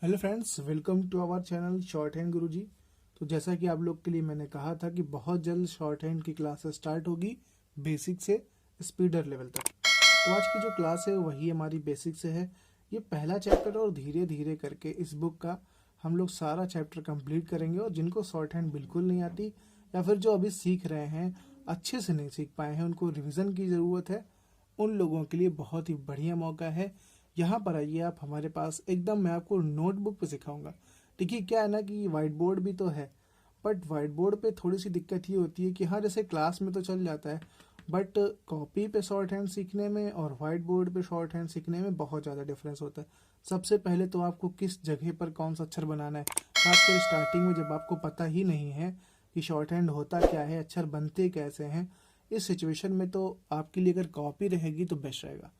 Hello friends, welcome to our channel shorthand Guruji. तो जैसा कि आप लोग के लिए मैंने कहा था कि बहुत जल्द शॉर्ट हैंड की क्लासेस स्टार्ट होगी, बेसिक से स्पीडर लेवल तक। तो आज की जो क्लास है वही हमारी बेसिक से है। ये पहला चैप्टर और धीरे धीरे करके इस बुक का हम लोग सारा चैप्टर कंप्लीट करेंगे। और जिनको शॉर्ट हैंड बिल्कुल नहीं आती या फिर जो अभी सीख रहे हैं अच्छे से नहीं सीख पाए हैं, उनको रिविज़न की ज़रूरत है, उन लोगों के लिए बहुत ही बढ़िया मौका है। यहाँ पर आइए आप हमारे पास, एकदम मैं आपको नोटबुक पे सिखाऊंगा। देखिए क्या है ना कि वाइट बोर्ड भी तो है, बट वाइट बोर्ड पे थोड़ी सी दिक्कत ये होती है कि हाँ, जैसे क्लास में तो चल जाता है, बट कॉपी पे शॉर्ट हैंड सीखने में और वाइट बोर्ड पे शॉर्ट हैंड सीखने में बहुत ज़्यादा डिफरेंस होता है। सबसे पहले तो आपको किस जगह पर कौन सा अक्षर बनाना है, खासकर स्टार्टिंग में जब आपको पता ही नहीं है कि शॉर्ट हैंड होता क्या है, अक्षर बनते कैसे हैं, इस सिचुएशन में तो आपके लिए अगर कॉपी रहेगी तो बेस्ट रहेगा।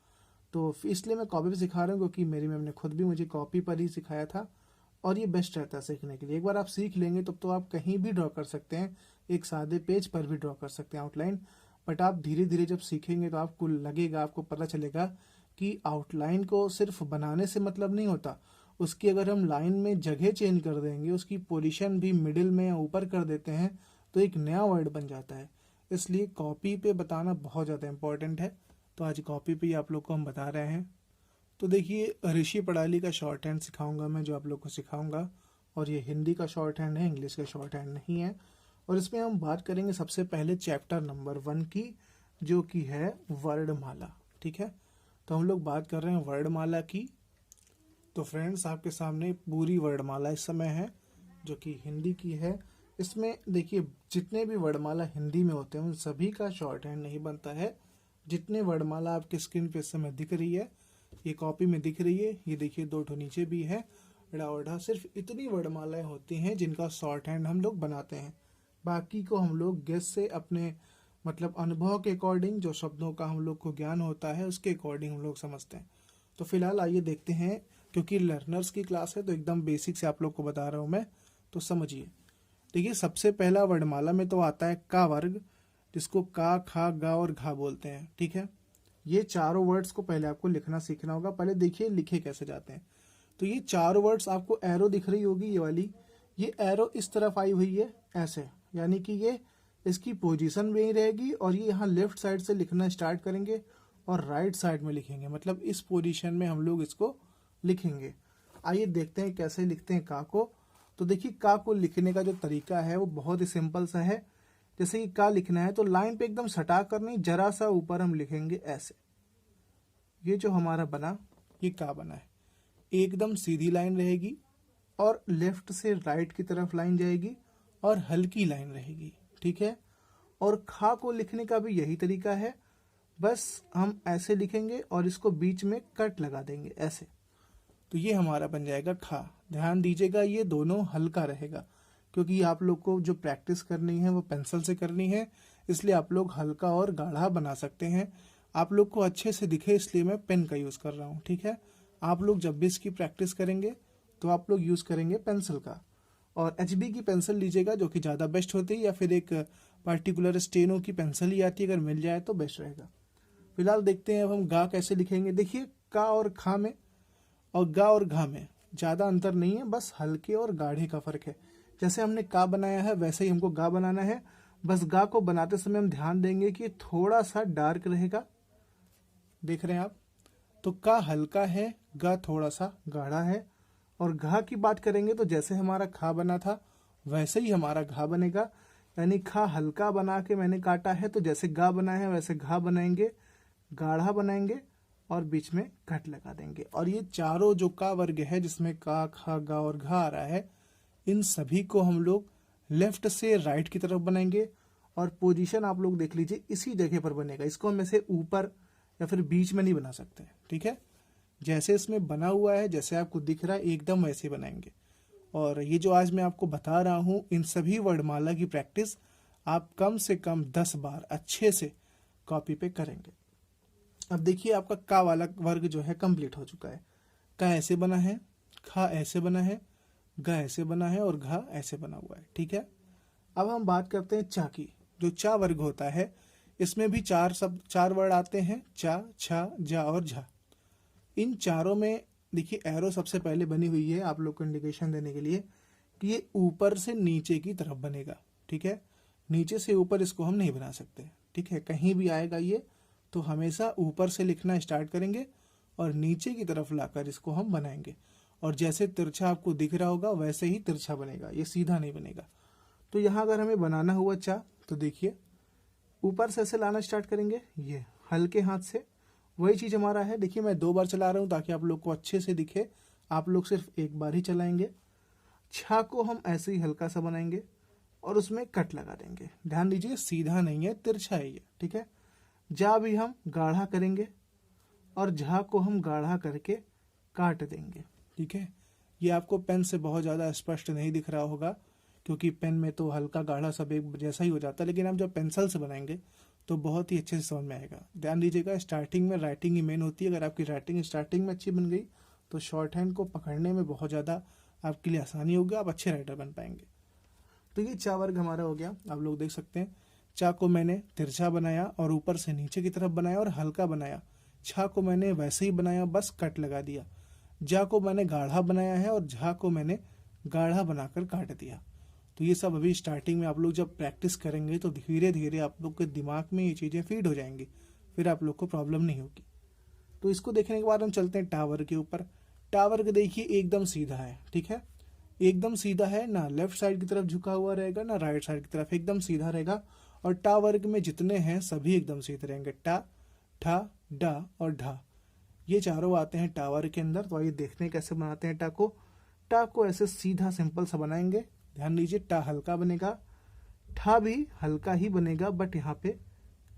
तो इसलिए मैं कॉपी पे सिखा रहा हूँ, क्योंकि मेरी मैम ने खुद भी मुझे कॉपी पर ही सिखाया था और ये बेस्ट रहता है सीखने के लिए। एक बार आप सीख लेंगे तब तो आप कहीं भी ड्रॉ कर सकते हैं, एक सादे पेज पर भी ड्रॉ कर सकते हैं आउटलाइन। बट आप धीरे धीरे जब सीखेंगे तो आपको लगेगा, आपको पता चलेगा कि आउटलाइन को सिर्फ बनाने से मतलब नहीं होता, उसकी अगर हम लाइन में जगह चेंज कर देंगे, उसकी पोजीशन भी मिडिल में या ऊपर कर देते हैं तो एक नया वर्ड बन जाता है। इसलिए कॉपी पे बताना बहुत ज़्यादा इंपॉर्टेंट है। तो आज कॉपी पे ही आप लोग को हम बता रहे हैं। तो देखिए, ऋषि पढ़ाली का शॉर्ट हैंड सिखाऊंगा मैं, जो आप लोग को सिखाऊंगा। और ये हिंदी का शॉर्ट हैंड है, इंग्लिश का शॉर्ट हैंड नहीं है। और इसमें हम बात करेंगे सबसे पहले चैप्टर नंबर 1 की, जो कि है वर्णमाला। ठीक है, तो हम लोग बात कर रहे हैं वर्णमाला की। तो फ्रेंड्स, आपके सामने पूरी वर्णमाला इस समय है, जो कि हिंदी की है। इसमें देखिए, जितने भी वर्णमाला हिंदी में होते हैं उन सभी का शॉर्ट हैंड नहीं बनता है। जितने वर्णमाला आपके स्क्रीन पे इस समय दिख रही है, ये कॉपी में दिख रही है, ये देखिए 2 ठो नीचे भी है, ड़ा ओढ़ा, सिर्फ इतनी वर्णमालाएं होती हैं जिनका शॉर्ट हैंड हम लोग बनाते हैं। बाकी को हम लोग गेस से, अपने मतलब अनुभव के अकॉर्डिंग, जो शब्दों का हम लोग को ज्ञान होता है उसके अकॉर्डिंग हम लोग समझते हैं। तो फिलहाल आइए देखते हैं, क्योंकि लर्नर्स की क्लास है तो एकदम बेसिक से आप लोग को बता रहा हूँ मैं, तो समझिए। देखिए, सबसे पहला वर्णमाला में तो आता है का वर्ग, जिसको का, खा, गा और घा बोलते हैं। ठीक है, ये चारों वर्ड्स को पहले आपको लिखना सीखना होगा। पहले देखिए लिखे कैसे जाते हैं। तो ये चारों वर्ड्स आपको एरो दिख रही होगी, ये वाली, ये एरो इस तरफ आई हुई है ऐसे, यानी कि ये इसकी पोजीशन भी यही रहेगी। और ये यहाँ लेफ्ट साइड से लिखना स्टार्ट करेंगे और राइट साइड में लिखेंगे, मतलब इस पोजीशन में हम लोग इसको लिखेंगे। आइए देखते हैं कैसे लिखते हैं का को। तो देखिए, का को लिखने का जो तरीका है वो बहुत ही सिंपल सा है। जैसे कि का लिखना है तो लाइन पे एकदम सटा कर नहीं, जरा सा ऊपर हम लिखेंगे ऐसे। ये जो हमारा बना, ये का बना है, एकदम सीधी लाइन रहेगी और लेफ्ट से राइट की तरफ लाइन जाएगी और हल्की लाइन रहेगी। ठीक है, और खा को लिखने का भी यही तरीका है, बस हम ऐसे लिखेंगे और इसको बीच में कट लगा देंगे ऐसे। तो ये हमारा बन जाएगा खा। ध्यान दीजिएगा, ये दोनों हल्का रहेगा, क्योंकि आप लोग को जो प्रैक्टिस करनी है वो पेंसिल से करनी है, इसलिए आप लोग हल्का और गाढ़ा बना सकते हैं। आप लोग को अच्छे से दिखे इसलिए मैं पेन का यूज़ कर रहा हूँ। ठीक है, आप लोग जब भी इसकी प्रैक्टिस करेंगे तो आप लोग यूज़ करेंगे पेंसिल का, और एचबी की पेंसिल लीजिएगा, जो कि ज़्यादा बेस्ट होती है, या फिर एक पर्टिकुलर स्टेनो की पेंसिल ही आती है, अगर मिल जाए तो बेस्ट रहेगा। फिलहाल देखते हैं अब हम गा कैसे लिखेंगे। देखिए, का और खा में और गा और घा में ज़्यादा अंतर नहीं है, बस हल्के और गाढ़े का फर्क है। जैसे हमने का बनाया है वैसे ही हमको गा बनाना है। बस गा को बनाते समय हम ध्यान देंगे कि थोड़ा सा डार्क रहेगा, देख रहे हैं आप। तो का हल्का है, गा थोड़ा सा गाढ़ा है। और घा की बात करेंगे तो जैसे हमारा खा बना था वैसे ही हमारा घा बनेगा, यानी खा हल्का बना के मैंने काटा है, तो जैसे गा बना है वैसे घा बनाएंगे, गाढ़ा बनाएंगे और बीच में घट लगा देंगे। और ये चारों जो का वर्ग है, जिसमें का, खा, गा और घा आ रहा है, इन सभी को हम लोग लेफ्ट से राइट की तरफ बनाएंगे। और पोजीशन आप लोग देख लीजिए, इसी जगह पर बनेगा, इसको हम ऐसे ऊपर या फिर बीच में नहीं बना सकते। ठीक है, जैसे इसमें बना हुआ है, जैसे आपको दिख रहा है, एकदम वैसे बनाएंगे। और ये जो आज मैं आपको बता रहा हूँ, इन सभी वर्णमाला की प्रैक्टिस आप कम से कम 10 बार अच्छे से कॉपी पे करेंगे। अब देखिए, आपका का वाला वर्ग जो है कंप्लीट हो चुका है। का ऐसे बना है, खा ऐसे बना है, गा ऐसे बना है और घा ऐसे बना हुआ है। ठीक है, अब हम बात करते हैं चा की। जो चा वर्ग होता है, इसमें भी चार वर्ड आते हैं, चा, छा, जा और झा। इन चारों में देखिए एरो सबसे पहले बनी हुई है आप लोग को इंडिकेशन देने के लिए कि ये ऊपर से नीचे की तरफ बनेगा, ठीक है। नीचे से ऊपर इसको हम नहीं बना सकते, ठीक है। कहीं भी आएगा ये तो हमेशा ऊपर से लिखना स्टार्ट करेंगे और नीचे की तरफ लाकर इसको हम बनाएंगे। और जैसे तिरछा आपको दिख रहा होगा वैसे ही तिरछा बनेगा, ये सीधा नहीं बनेगा। तो यहाँ अगर हमें बनाना हुआ चा तो देखिए ऊपर से ऐसे लाना स्टार्ट करेंगे, ये हल्के हाथ से वही चीज़ हमारा है। देखिए मैं 2 बार चला रहा हूँ ताकि आप लोग को अच्छे से दिखे, आप लोग सिर्फ एक बार ही चलाएंगे। छा को हम ऐसे ही हल्का सा बनाएंगे और उसमें कट लगा देंगे। ध्यान दीजिए सीधा नहीं है, तिरछा है ये, ठीक है। जा भी हम गाढ़ा करेंगे और झा को हम गाढ़ा करके काट देंगे, ठीक है। ये आपको पेन से बहुत ज़्यादा स्पष्ट नहीं दिख रहा होगा क्योंकि पेन में तो हल्का गाढ़ा सब एक जैसा ही हो जाता है, लेकिन आप जब पेंसिल से बनाएंगे तो बहुत ही अच्छे से समझ में आएगा। ध्यान दीजिएगा स्टार्टिंग में राइटिंग ही मेन होती है। अगर आपकी राइटिंग स्टार्टिंग में अच्छी बन गई तो शॉर्ट हैंड को पकड़ने में बहुत ज़्यादा आपके लिए आसानी होगी, आप अच्छे राइटर बन पाएंगे। तो ये चा वर्ग हमारा हो गया। आप लोग देख सकते हैं चा को मैंने तिरछा बनाया और ऊपर से नीचे की तरफ बनाया और हल्का बनाया। छा को मैंने वैसे ही बनाया, बस कट लगा दिया। जा को मैंने गाढ़ा बनाया है और झा को मैंने गाढ़ा बनाकर काट दिया। तो ये सब अभी स्टार्टिंग में आप लोग जब प्रैक्टिस करेंगे तो धीरे धीरे आप लोग के दिमाग में ये चीज़ें फीड हो जाएंगी, फिर आप लोग को प्रॉब्लम नहीं होगी। तो इसको देखने के बाद हम चलते हैं टावर के ऊपर। टावर को देखिए एकदम सीधा है, ठीक है। एकदम सीधा है, ना लेफ्ट साइड की तरफ झुका हुआ रहेगा ना राइट साइड की तरफ, एकदम सीधा रहेगा। और टा वर्ग में जितने हैं सभी एकदम सीधे रहेंगे। टा, ठा, डा और ढा, ये चारों आते हैं टावर के अंदर। तो आइए देखते हैं कैसे बनाते हैं टा को। टा को ऐसे सीधा सिंपल सा बनाएंगे। ध्यान दीजिए टा हल्का बनेगा, ठा भी हल्का ही बनेगा, बट यहाँ पे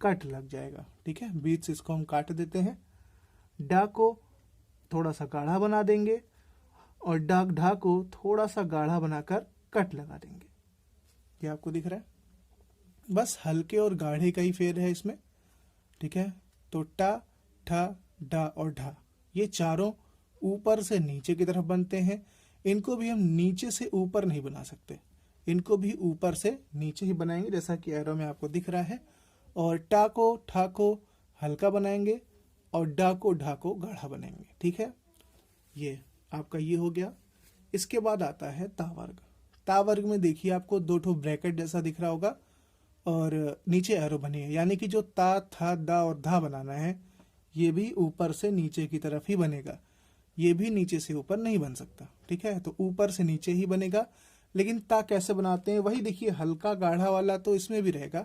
कट लग जाएगा, ठीक है। बीच से इसको हम काट देते हैं। डा को थोड़ा सा गाढ़ा बना देंगे और डाक ढा को थोड़ा सा गाढ़ा बनाकर कट लगा देंगे। ये आपको दिख रहा है, बस हल्के और गाढ़े का ही फेर है इसमें, ठीक है। तो टा, ठा, डा और ढा ये चारों ऊपर से नीचे की तरफ बनते हैं। इनको भी हम नीचे से ऊपर नहीं बना सकते, इनको भी ऊपर से नीचे ही बनाएंगे जैसा कि एरो में आपको दिख रहा है। और टा को ठा को हल्का बनाएंगे और डा को ढा को गाढ़ा बनाएंगे, ठीक है। ये आपका ये हो गया। इसके बाद आता है तावर्ग। तावर्ग में देखिए आपको 2 ठो ब्रैकेट जैसा दिख रहा होगा और नीचे एरो बनी है, यानी कि जो ता, था, दा और धा बनाना है ये भी ऊपर से नीचे की तरफ ही बनेगा, ये भी नीचे से ऊपर नहीं बन सकता, ठीक है। तो ऊपर से नीचे ही बनेगा। लेकिन ता कैसे बनाते हैं वही देखिए, हल्का गाढ़ा वाला तो इसमें भी रहेगा,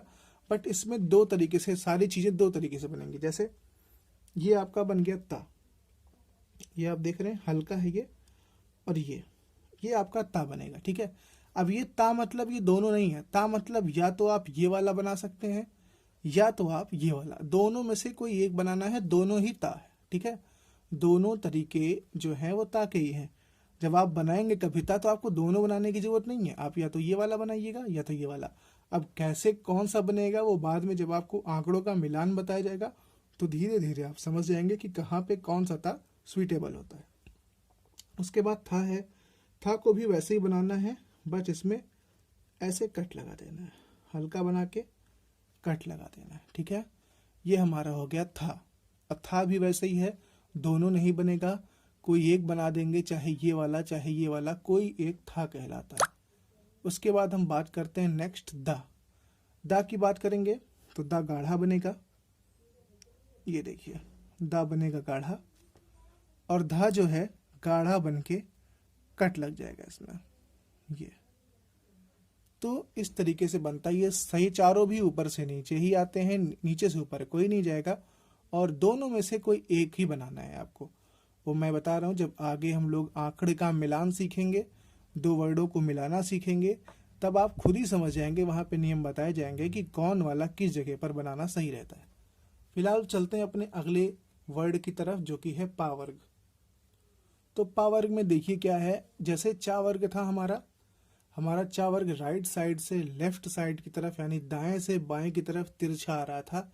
बट इसमें 2 तरीके से सारी चीजें 2 तरीके से बनेंगी। जैसे ये आपका बन गया ता, ये आप देख रहे हैं हल्का है ये, और ये आपका ता बनेगा, ठीक है। अब ये ता मतलब ये दोनों नहीं है, ता मतलब या तो आप ये वाला बना सकते हैं या तो आप ये वाला, दोनों में से कोई एक बनाना है, दोनों ही ता है, ठीक है। दोनों तरीके जो है वो ता के ही है। जब आप बनाएंगे कभी ता तो आपको दोनों बनाने की जरूरत नहीं है, आप या तो ये वाला बनाइएगा या तो ये वाला। अब कैसे कौन सा बनेगा वो बाद में जब आपको आंकड़ों का मिलान बताया जाएगा तो धीरे धीरे आप समझ जाएंगे कि कहाँ पे कौन सा ता सुइटेबल होता है। उसके बाद था है, था को भी वैसे ही बनाना है, बस इसमें ऐसे कट लगा देना है, हल्का बना के कट लगा देना है, ठीक है। ये हमारा हो गया था। अब था भी वैसे ही है, दोनों नहीं बनेगा, कोई एक बना देंगे, चाहे ये वाला चाहे ये वाला, कोई एक था कहलाता है। उसके बाद हम बात करते हैं नेक्स्ट दा। दा की बात करेंगे तो दा गाढ़ा बनेगा, ये देखिए दा बनेगा गाढ़ा, और धा जो है गाढ़ा बन के कट लग जाएगा इसमें, ये। तो इस तरीके से बनता है ये। सही चारों भी ऊपर से नीचे ही आते हैं, नीचे से ऊपर कोई नहीं जाएगा, और दोनों में से कोई एक ही बनाना है आपको। वो मैं बता रहा हूँ, जब आगे हम लोग आंकड़े का मिलान सीखेंगे, 2 वर्डों को मिलाना सीखेंगे, तब आप खुद ही समझ जाएंगे, वहाँ पे नियम बताए जाएंगे कि कौन वाला किस जगह पर बनाना सही रहता है। फिलहाल चलते हैं अपने अगले वर्ड की तरफ जो कि है पा वर्ग। तो पा वर्ग में देखिए क्या है, जैसे चा वर्ग था हमारा चा वर्ग राइट साइड से लेफ्ट साइड की तरफ यानी दाएं से बाएं की तरफ तिरछा आ रहा था,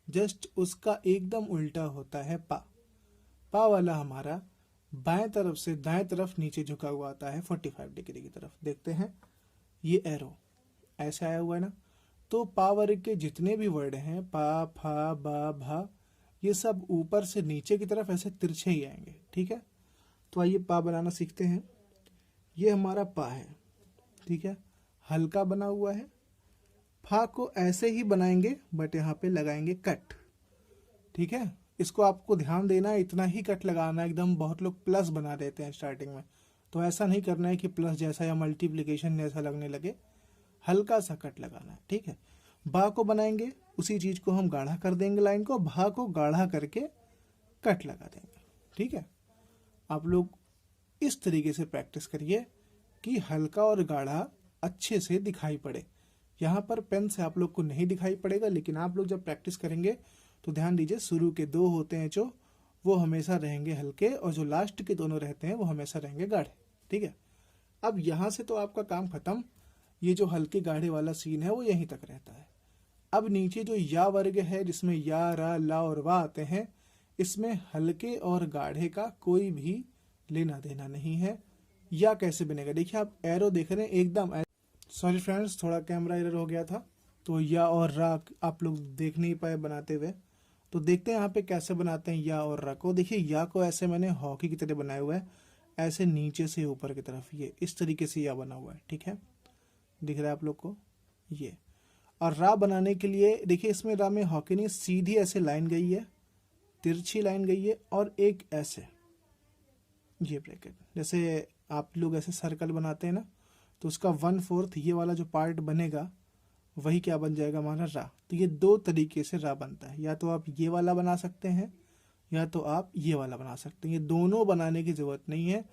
जस्ट उसका एकदम उल्टा होता है पा। पा वाला हमारा बाएं तरफ से दाएं तरफ नीचे झुका हुआ आता है 45 डिग्री की तरफ। देखते हैं ये एरो ऐसे आया हुआ है ना। तो पा वर्ग के जितने भी वर्ड हैं, पा, फा, बा, भा, ये सब ऊपर से नीचे की तरफ ऐसे तिरछे ही आएंगे, ठीक है। तो आइए पा बनाना सीखते हैं। ये हमारा पा है, ठीक है, हल्का बना हुआ है। फा को ऐसे ही बनाएंगे बट यहाँ पे लगाएंगे कट, ठीक है। इसको आपको ध्यान देना है, इतना ही कट लगाना है एकदम। बहुत लोग प्लस बना देते हैं स्टार्टिंग में, तो ऐसा नहीं करना है कि प्लस जैसा या मल्टीप्लिकेशन जैसा लगने लगे, हल्का सा कट लगाना है, ठीक है। बा को बनाएंगे, उसी चीज को हम गाढ़ा कर देंगे लाइन को, भा को गाढ़ा करके कट लगा देंगे, ठीक है। आप लोग इस तरीके से प्रैक्टिस करिए कि हल्का और गाढ़ा अच्छे से दिखाई पड़े। यहाँ पर पेन से आप लोग को नहीं दिखाई पड़ेगा, लेकिन आप लोग जब प्रैक्टिस करेंगे तो ध्यान दीजिए, शुरू के 2 होते हैं जो वो हमेशा रहेंगे हल्के, और जो लास्ट के दोनों रहते हैं वो हमेशा रहेंगे गाढ़े, ठीक है। अब यहाँ से तो आपका काम खत्म। ये जो हल्के गाढ़े वाला सीन है वो यहीं तक रहता है। अब नीचे जो या वर्ग है जिसमें या, रा, ला और वा आते हैं, इसमें हल्के और गाढ़े का कोई भी लेना देना नहीं है। या कैसे बनेगा, देखिए आप एरो देख रहे हैं एकदम, सॉरी फ्रेंड्स थोड़ा कैमरा एरर हो गया था, तो या और रा आप लोग देख नहीं पाए बनाते हुए। तो देखते हैं यहाँ पे कैसे बनाते हैं या और रा को। देखिए या को ऐसे मैंने हॉकी की तरह बनाया हुआ है, ऐसे नीचे से ऊपर की तरफ, ये इस तरीके से या बना हुआ है, ठीक है, दिख रहा है आप लोग को ये। और रा बनाने के लिए देखिए, इसमें रा में हॉकी नहीं, सीधी ऐसे लाइन गई है, तिरछी लाइन गई है, और एक ऐसे ये ब्रैकेट, जैसे आप लोग ऐसे सर्कल बनाते हैं ना, तो उसका 1/4 ये वाला जो पार्ट बनेगा वही क्या बन जाएगा हमारा रा। तो ये 2 तरीके से रा बनता है, या तो आप ये वाला बना सकते हैं या तो आप ये वाला बना सकते हैं। ये दोनों बनाने की जरूरत नहीं है।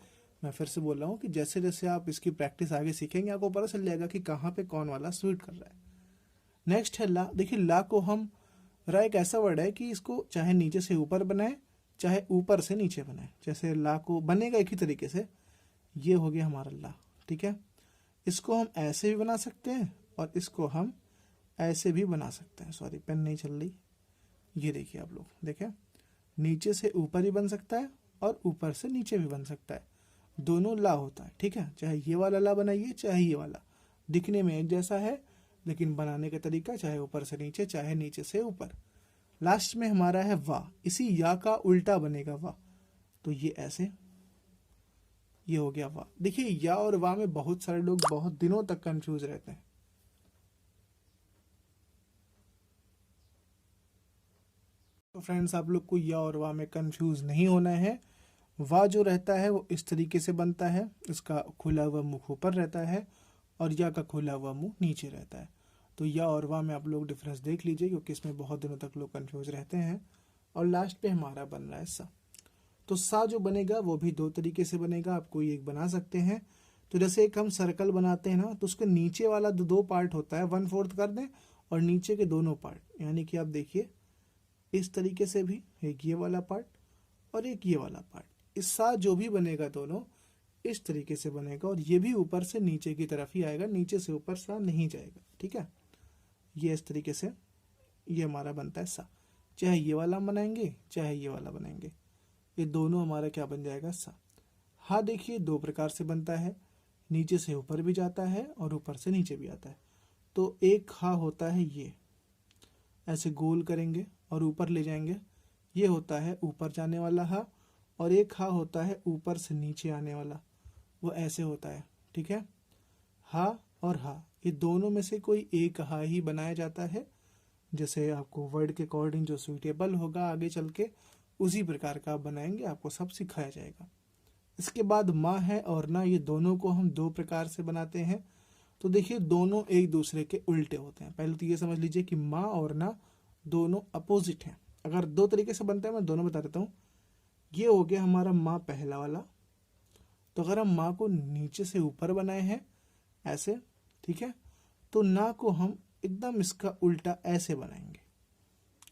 मैं फिर से बोल रहा हूँ कि जैसे जैसे आप इसकी प्रैक्टिस आगे सीखेंगे आपको पता चल जाएगा कि कहाँ पे कौन वाला सूट कर रहा है। नेक्स्ट है ला। देखिए ला को हम, रा एक ऐसा वर्ड है कि इसको चाहे नीचे से ऊपर बनाए चाहे ऊपर से नीचे बनाए, जैसे ला को बनेगा एक ही तरीके से। ये हो गया हमारा ला, ठीक है। इसको हम ऐसे भी बना सकते हैं और इसको हम ऐसे भी बना सकते हैं। सॉरी पेन नहीं चल रही। ये देखिए आप लोग देखें, नीचे से ऊपर ही बन सकता है और ऊपर से नीचे भी बन सकता है, दोनों ला होता है, ठीक है। चाहे ये वाला ला बनाइए चाहे ये वाला, दिखने में एक जैसा है लेकिन बनाने का तरीका चाहे ऊपर से नीचे चाहे नीचे से ऊपर। लास्ट में हमारा है वा, इसी या का उल्टा बनेगा वा, तो ये ऐसे, ये हो गया वा। देखिए या और वा में बहुत सारे लोग बहुत दिनों तक कंफ्यूज रहते हैं। तो फ्रेंड्स आप लोग को या और वा में कंफ्यूज नहीं होना है। वा जो रहता है वो इस तरीके से बनता है, इसका खुला हुआ मुख ऊपर रहता है और या का खुला हुआ मुंह नीचे रहता है। तो या और वा में आप लोग डिफरेंस देख लीजिए, क्योंकि इसमें बहुत दिनों तक लोग कंफ्यूज रहते हैं। और लास्ट पे हमारा बन रहा है सा। तो सा जो बनेगा वो भी 2 तरीके से बनेगा, आप कोई एक बना सकते हैं। तो जैसे एक हम सर्कल बनाते हैं ना, तो उसके नीचे वाला 2 पार्ट होता है, 1/4 कर दें, और नीचे के दोनों पार्ट, यानी कि आप देखिए इस तरीके से भी एक ये वाला पार्ट और एक ये वाला पार्ट, इस सा जो भी बनेगा दोनों इस तरीके से बनेगा, और ये भी ऊपर से नीचे की तरफ ही आएगा, नीचे से ऊपर सा नहीं जाएगा, ठीक है। ये इस तरीके से ये हमारा बनता है सा। चाहे ये वाला बनाएंगे चाहे ये वाला बनाएंगे, ये दोनों हमारा क्या बन जाएगा सा। हा देखिए 2 प्रकार से बनता है, नीचे से ऊपर भी जाता है और ऊपर से नीचे भी आता है। तो एक हा होता है ये, ऐसे गोल करेंगे और ऊपर ले जाएंगे, ये होता है ऊपर जाने वाला हा। और एक हा होता है ऊपर से नीचे आने वाला, वो ऐसे होता है, ठीक है। हा और हा, ये दोनों में से कोई एक हा ही बनाया जाता है, जैसे आपको वर्ड के अकॉर्डिंग जो सूटेबल होगा आगे चल के उसी प्रकार का आप बनाएंगे, आपको सब सिखाया जाएगा। इसके बाद माँ है और ना, ये दोनों को हम 2 प्रकार से बनाते हैं। तो देखिए दोनों एक दूसरे के उल्टे होते हैं। पहले तो ये समझ लीजिए कि माँ और ना दोनों अपोजिट हैं। अगर 2 तरीके से बनता है, मैं दोनों बता देता हूँ। ये हो गया हमारा माँ पहला वाला। तो अगर हम माँ को नीचे से ऊपर बनाए हैं ऐसे, ठीक है, तो ना को हम एकदम इसका उल्टा ऐसे बनाएंगे,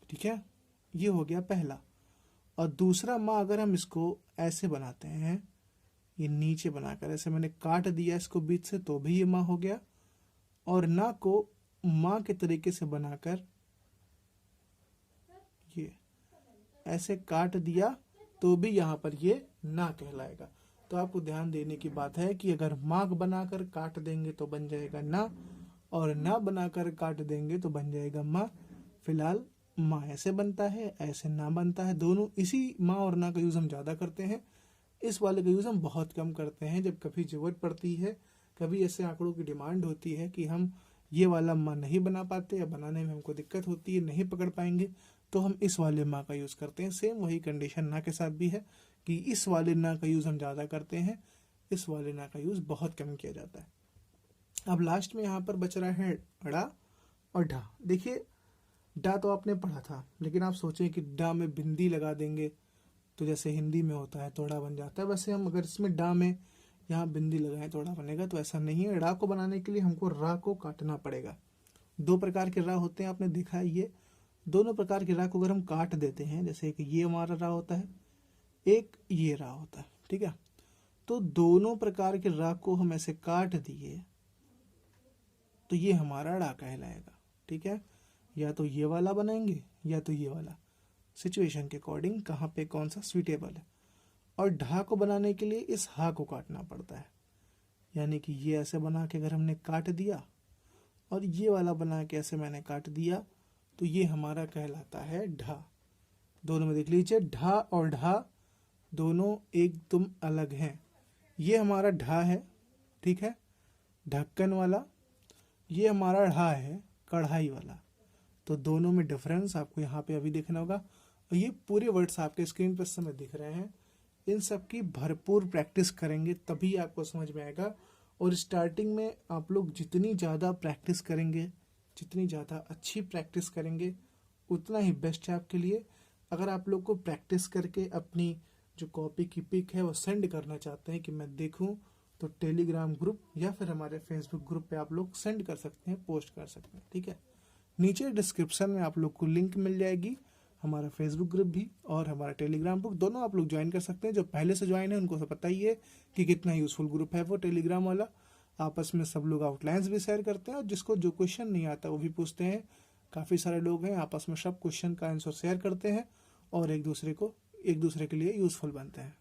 ठीक है। ये हो गया पहला। और दूसरा माँ अगर हम इसको ऐसे बनाते हैं, ये नीचे बनाकर ऐसे मैंने काट दिया इसको बीच से, तो भी ये माँ हो गया। और ना को माँ के तरीके से बनाकर ये ऐसे काट दिया, तो भी यहाँ पर ये ना कहलाएगा। तो आपको ध्यान देने की बात है कि अगर माँ बनाकर काट देंगे तो बन जाएगा ना, और ना बनाकर काट देंगे तो बन जाएगा माँ। फिलहाल माँ ऐसे बनता है, ऐसे ना बनता है, दोनों इसी माँ और ना का यूज हम ज्यादा करते हैं। इस वाले का यूज़ हम बहुत कम करते हैं। जब कभी ज़रूरत पड़ती है, कभी ऐसे आंकड़ों की डिमांड होती है कि हम ये वाला माँ नहीं बना पाते या बनाने में हमको दिक्कत होती है, नहीं पकड़ पाएंगे, तो हम इस वाले माँ का यूज़ करते हैं। सेम वही कंडीशन ना के साथ भी है कि इस वाले ना का यूज़ हम ज़्यादा करते हैं, इस वाले ना का यूज़ बहुत कम किया जाता है। अब लास्ट में यहाँ पर बच रहा है अड़ा और ढा। देखिए डा तो आपने पढ़ा था, लेकिन आप सोचें कि डा में बिंदी लगा देंगे तो जैसे हिंदी में होता है तो अड़ा बन जाता है, वैसे हम अगर इसमें डा में यहाँ बिंदी लगाएं तो अड़ा बनेगा, तो ऐसा नहीं है। ड़ा को बनाने के लिए हमको रा को काटना पड़ेगा। दो प्रकार के रा होते हैं, आपने देखा है ये। दोनों प्रकार के रा को अगर हम काट देते हैं, जैसे कि ये हमारा रा होता है, एक ये रा होता है, ठीक है, तो दोनों प्रकार के रा को हम ऐसे काट दिए तो ये हमारा ड़ा कहलाएगा, ठीक है। या तो ये वाला बनाएंगे या तो ये वाला, सिचुएशन के अकॉर्डिंग कहाँ पे कौन सा स्वीटेबल है। और ढा को बनाने के लिए इस हा को काटना पड़ता है, यानी कि ये ऐसे बना के अगर हमने काट दिया और ये वाला बना के ऐसे मैंने काट दिया तो ये हमारा कहलाता है ढा। दोनों में देख लीजिए, ढा और ढा दोनों एकदम अलग हैं। ये हमारा ढा है, ठीक है, ढक्कन वाला। ये हमारा ढा है, कढ़ाई वाला। तो दोनों में डिफरेंस आपको यहाँ पे अभी देखना होगा। और ये पूरे वर्ड्स आपके स्क्रीन पर समय दिख रहे हैं, इन सब की भरपूर प्रैक्टिस करेंगे तभी आपको समझ में आएगा। और स्टार्टिंग में आप लोग जितनी ज़्यादा प्रैक्टिस करेंगे, जितनी ज़्यादा अच्छी प्रैक्टिस करेंगे, उतना ही बेस्ट है आपके लिए। अगर आप लोग को प्रैक्टिस करके अपनी जो कॉपी की पिक है वो सेंड करना चाहते हैं कि मैं देखूं, तो टेलीग्राम ग्रुप या फिर हमारे फेसबुक ग्रुप पे आप लोग सेंड कर सकते हैं, पोस्ट कर सकते हैं, ठीक है। नीचे डिस्क्रिप्शन में आप लोग को लिंक मिल जाएगी, हमारा फेसबुक ग्रुप भी और हमारा टेलीग्राम ग्रुप, दोनों आप लोग ज्वाइन कर सकते हैं। जो पहले से ज्वाइन है उनको तो पता ही है कि कितना यूज़फुल ग्रुप है वो टेलीग्राम वाला। आपस में सब लोग आउटलाइंस भी शेयर करते हैं और जिसको जो क्वेश्चन नहीं आता वो भी पूछते हैं। काफ़ी सारे लोग हैं, आपस में सब क्वेश्चन का आंसर शेयर करते हैं और एक दूसरे के लिए यूज़फुल बनते हैं।